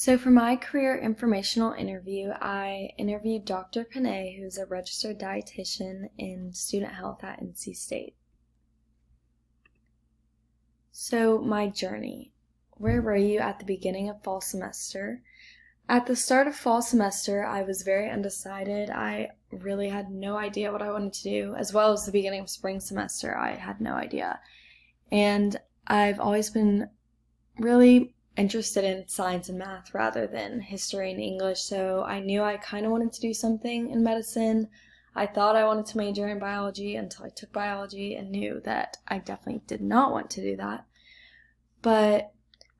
So for my career informational interview, I interviewed Dr. Panay, who's a registered dietitian in student health at NC State. So my journey. Where were you at the beginning of fall semester? At the start of fall semester, I was very undecided. I really had no idea what I wanted to do, as well as the beginning of spring semester, I had no idea. And I've always been really interested in science and math rather than history and English, so I knew I kind of wanted to do something in medicine. I thought I wanted to major in biology until I took biology and knew that I definitely did not want to do that. But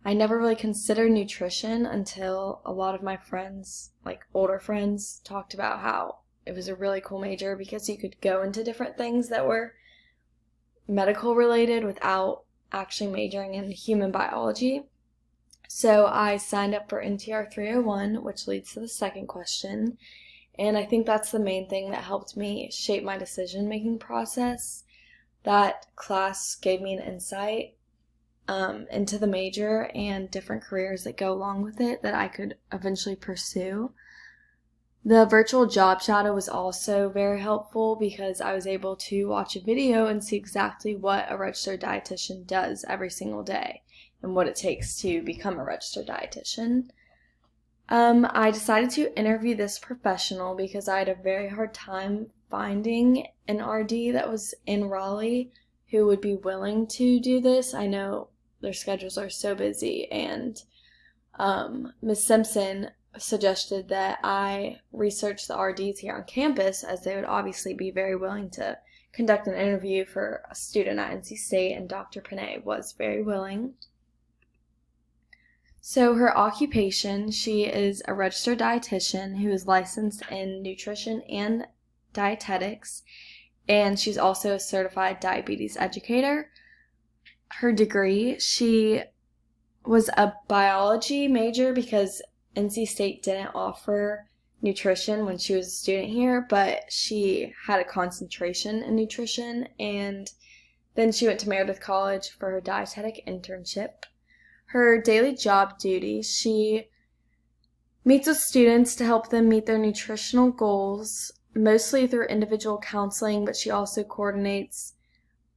I never really considered nutrition until a lot of my friends, like older friends, talked about how it was a really cool major because you could go into different things that were medical related without actually majoring in human biology. So I signed up for NTR 301, which leads to the second question. And I think that's the main thing that helped me shape my decision-making process. That class gave me an insight into the major and different careers that go along with it that I could eventually pursue. The virtual job shadow was also very helpful because I was able to watch a video and see exactly what a registered dietitian does every single day and what it takes to become a registered dietitian. I decided to interview this professional because I had a very hard time finding an RD that was in Raleigh who would be willing to do this. I know their schedules are so busy, and Ms. Simpson suggested that I research the RDs here on campus, as they would obviously be very willing to conduct an interview for a student at NC State, and Dr. Panay was very willing. So her occupation, she is a registered dietitian who is licensed in nutrition and dietetics, and she's also a certified diabetes educator. Her degree, she was a biology major because NC State didn't offer nutrition when she was a student here, but she had a concentration in nutrition, and then she went to Meredith College for her dietetic internship. Her daily job duties, she meets with students to help them meet their nutritional goals, mostly through individual counseling, but she also coordinates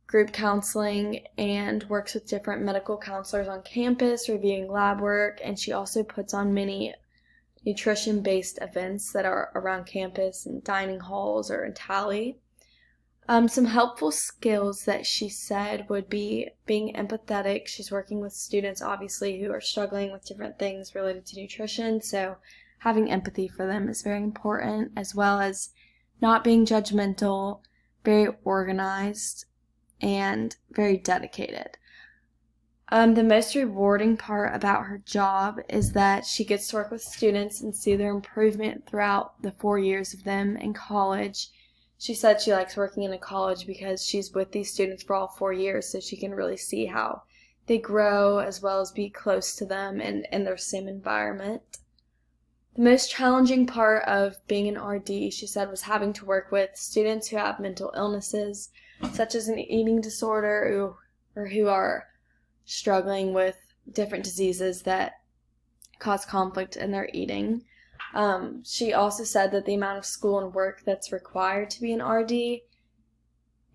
group counseling and works with different medical counselors on campus, reviewing lab work, and she also puts on many nutrition-based events that are around campus in dining halls or in Tally. Some helpful skills that she said would be being empathetic. She's working with students, obviously, who are struggling with different things related to nutrition, so having empathy for them is very important, as well as not being judgmental, very organized, and very dedicated. The most rewarding part about her job is that she gets to work with students and see their improvement throughout the 4 years of them in college. She said she likes working in a college because she's with these students for all 4 years, so she can really see how they grow as well as be close to them and in their same environment. The most challenging part of being an RD, she said, was having to work with students who have mental illnesses, such as an eating disorder or who are struggling with different diseases that cause conflict in their eating. She also said that the amount of school and work that's required to be an RD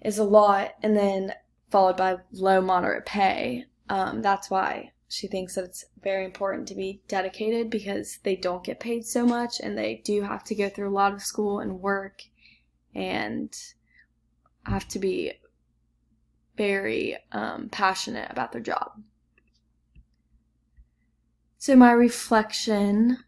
is a lot, and then followed by low moderate pay. That's why she thinks that it's very important to be dedicated because they don't get paid so much and they do have to go through a lot of school and work and have to be very passionate about their job. So my reflection,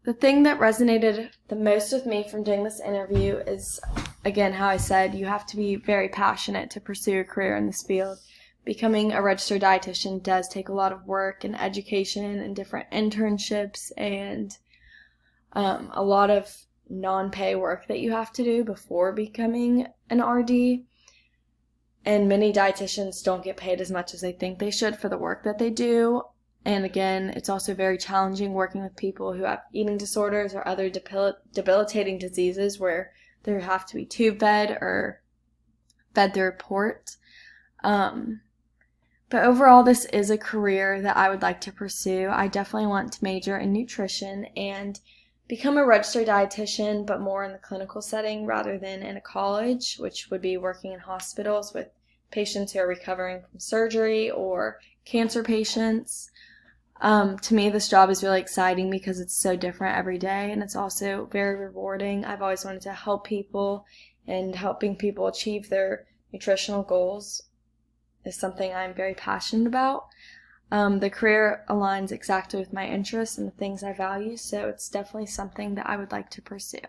the thing that resonated the most with me from doing this interview is, again, how I said you have to be very passionate to pursue a career in this field. Becoming a registered dietitian does take a lot of work and education and different internships and a lot of non-pay work that you have to do before becoming an RD. And many dietitians don't get paid as much as they think they should for the work that they do. And again, it's also very challenging working with people who have eating disorders or other debilitating diseases where they have to be tube fed or fed through a port. But overall, this is a career that I would like to pursue. I definitely want to major in nutrition and become a registered dietitian, but more in the clinical setting rather than in a college, which would be working in hospitals with patients who are recovering from surgery or cancer patients. To me, this job is really exciting because it's so different every day, and it's also very rewarding. I've always wanted to help people, and helping people achieve their nutritional goals is something I'm very passionate about. The career aligns exactly with my interests and the things I value, so it's definitely something that I would like to pursue.